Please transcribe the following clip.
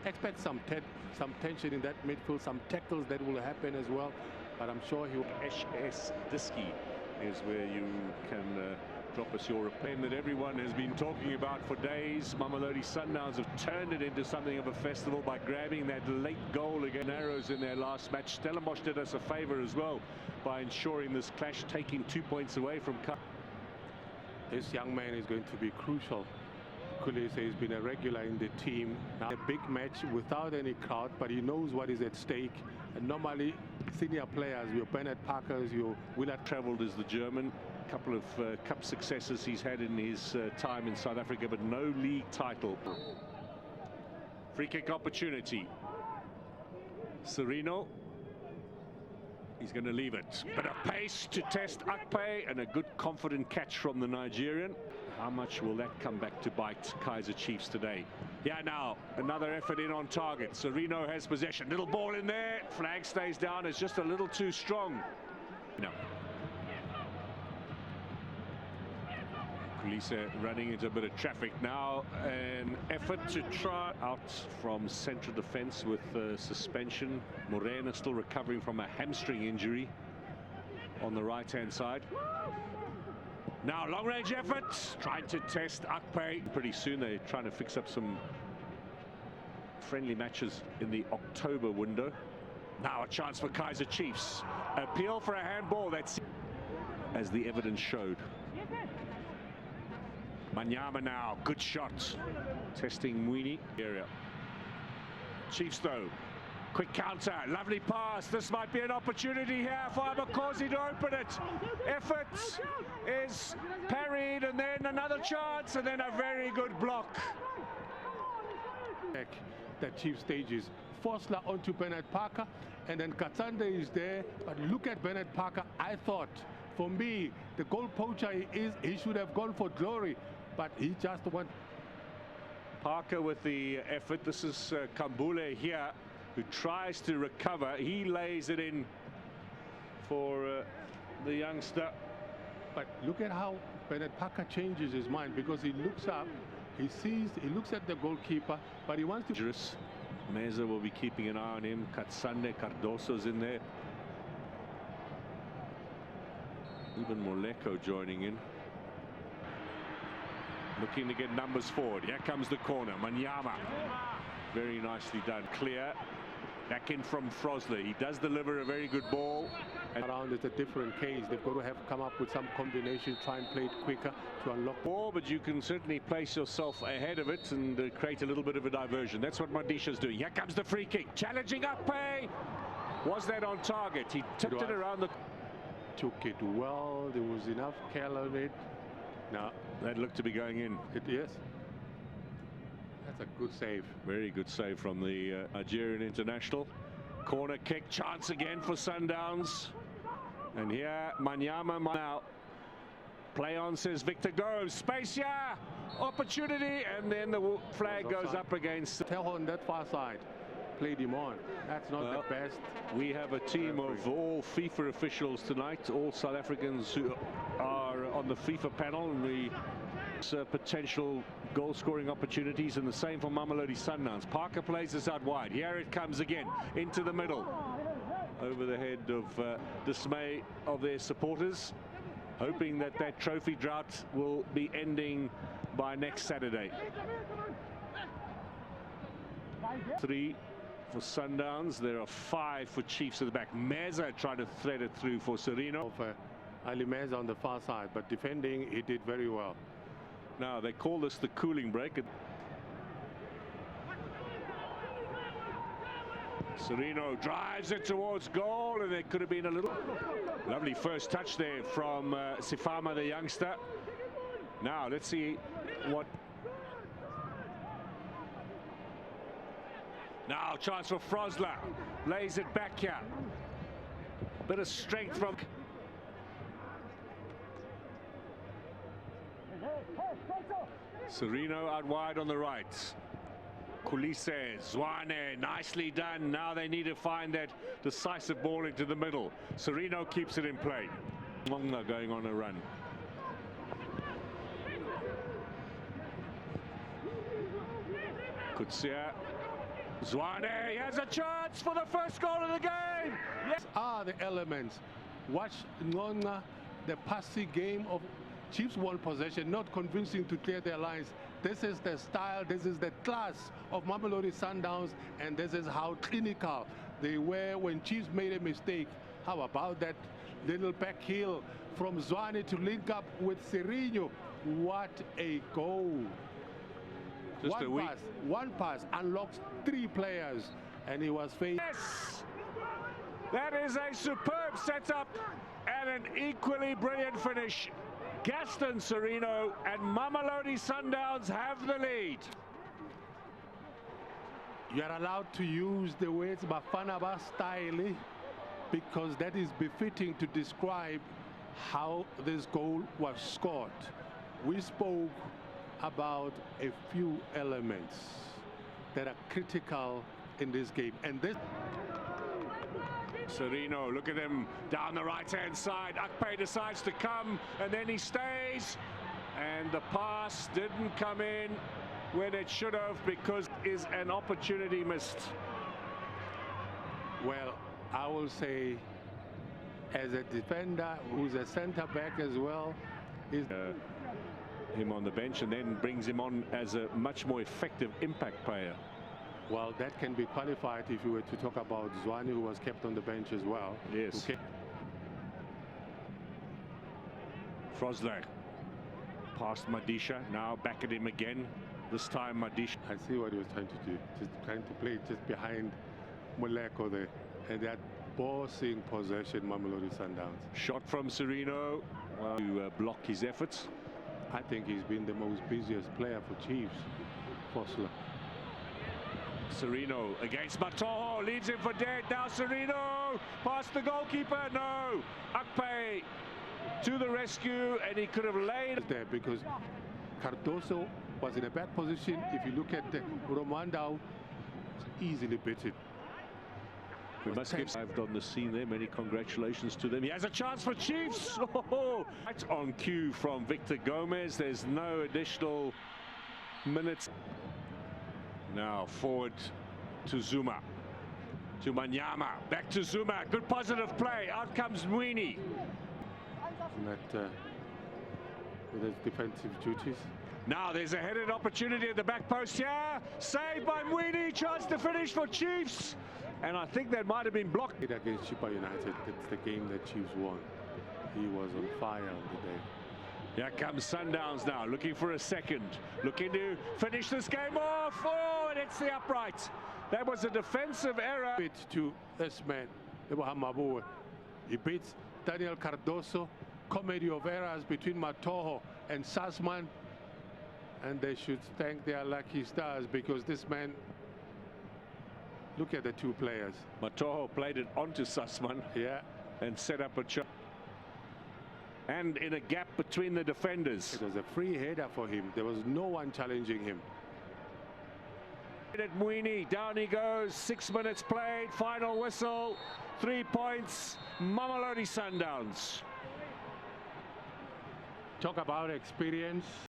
Expect some tension in that midfield, some tackles that will happen as well. But I'm sure he'll. SS Diski is where you can drop us your opinion that everyone has been talking about for days. Mamelodi Sundowns have turned it into something of a festival by grabbing that late goal against Arrows in their last match. Stellenbosch did us a favour as well by ensuring this clash, taking 2 points away from Kaizer. This young man is going to be crucial. Kaizer has been a regular in the team. Now a big match without any crowd, but he knows what is at stake. And normally, senior players, your Bernard Parkers, your Willard travelled as the German. A couple of cup successes he's had in his time in South Africa, but no league title. Free kick opportunity. Serino. He's going to leave it. Bit of pace to test Akpe, and a good confident catch from the Nigerian. How much will that come back to bite Kaizer Chiefs today? Yeah, now another effort in on target. Serino has possession. Little ball in there. Flag stays down. It's just a little too strong. No. Kaizer running into a bit of traffic now. An effort to try out from central defence with suspension. Morena still recovering from a hamstring injury on the right-hand side. Now long-range effort, trying to test Akpe. Pretty soon they're trying to fix up some friendly matches in the October window. Now a chance for Kaizer Chiefs. Appeal for a handball, that's as the evidence showed. Manyama now, good shot. Testing Mwini area. Chiefs though, quick counter, lovely pass. This might be an opportunity here for Abakosi to open it. Effort is parried, and then another chance, and then a very good block. That Chief stages. Forsler onto Bernard Parker, and then Katsande is there. But look at Bernard Parker. I thought, for me, the goal poacher he should have gone for glory, but he just went. Parker with the effort. This is Kambule here, who tries to recover. He lays it in for the youngster. But look at how Bernard Parker changes his mind, because he looks up, he looks at the goalkeeper, but he wants to. Meza will be keeping an eye on him. Katsande, Cardoso's in there. Even Moleko joining in. Looking to get numbers forward. Here comes the corner. Manyama. Very nicely done. Clear. Back in from Frosler. He does deliver a very good ball. And around is a different case. They've got to have come up with some combination, try and play it quicker to unlock ball, but you can certainly place yourself ahead of it and create a little bit of a diversion. That's what Madisha's doing. Here comes the free kick. Challenging Akpe. Was that on target? He tipped it around the. Took it well. There was enough care on it. No, that looked to be going in. Yes. That's a good save. Very good save from the Nigerian international. Corner kick, chance again for Sundowns. And here, Manyama now. Play on, says Victor Gomes. Space here, opportunity, and then the flag goes up against. Tell on that far side. Played him on. That's not the best. We have a team of all FIFA officials tonight, all South Africans who are on the FIFA panel, and we potential goal scoring opportunities, and the same for Mamelodi Sundowns. Parker plays this out wide. Here it comes again into the middle, over the head of dismay of their supporters, hoping that that trophy drought will be ending by next Saturday. 3 for Sundowns. There are 5 for Chiefs at the back. Meza trying to thread it through for Serino. Ali Meza on the far side, but defending, he did very well. Now they call this the cooling break. Serino drives it towards goal, and there could have been a little lovely first touch there from Sifama, the youngster. Now let's see what. Now chance for Frosler, lays it back here. Bit of strength from. Serino out wide on the right. Kaizer, Zwane, nicely done. Now they need to find that decisive ball into the middle. Serino keeps it in play. Monga going on a run. Kutsia Zwane has a chance for the first goal of the game. Yes. Are the elements. Watch Ngonga, the passing game of Chiefs won possession, not convincing to clear their lines. This is the style, this is the class of Mamelodi Sundowns, and this is how clinical they were when Chiefs made a mistake. How about that little back heel from Zwane to link up with Serino? What a goal. Just One pass unlocks 3 players, and he was faced. Yes! That is a superb setup and an equally brilliant finish. Gaston Serino and Mamelodi Sundowns have the lead. You are allowed to use the words Bafana style because that is befitting to describe how this goal was scored. We spoke about a few elements that are critical in this game, and this Serino, look at him down the right-hand side. Akpe decides to come, and then he stays. And the pass didn't come in when it should have, because is an opportunity missed. Well, I will say, as a defender who's a centre-back as well, is him on the bench and then brings him on as a much more effective impact player. Well, that can be qualified if you were to talk about Zwane, who was kept on the bench as well. Yes. Okay. Frosler past Madisha, now back at him again. This time Madisha. I see what he was trying to do. Just trying to play just behind Moleko there. And that bossing possession, Mamelodi Sundowns. Shot from Serino to block his efforts. I think he's been the most busiest player for Chiefs, Frosler. Serino against Matoho, leaves him for dead. Now Serino past the goalkeeper. No, Akpe to the rescue, and he could have laid there because Cardoso was in a bad position. If you look at the Romandao, easily beaten. We must give arrived on the scene there. Many congratulations to them. He has a chance for Chiefs. Oh, right on cue from Victor Gomez. There's no additional minutes. Now forward to Zuma, to Manyama, back to Zuma. Good positive play. Out comes Mwini. With his defensive duties. Now there's a headed opportunity at the back post here. Saved by Mwini. Chance to finish for Chiefs. And I think that might have been blocked. Against Chippa United, that's the game that Chiefs won. He was on fire on the day. Here comes Sundowns now, looking for a second. Looking to finish this game off. Oh, and it's the upright. That was a defensive error. Bit to this man, he beats Daniel Cardoso. Comedy of errors between Matoho and Sussman. And they should thank their lucky stars because this man, look at the 2 players. Matoho played it onto Sussman. Yeah. And set up a shot. And in a gap between the defenders. It was a free header for him. There was no one challenging him. At Mwini, down he goes. 6 minutes played. Final whistle. 3 points. Mamelodi Sundowns. Talk about experience.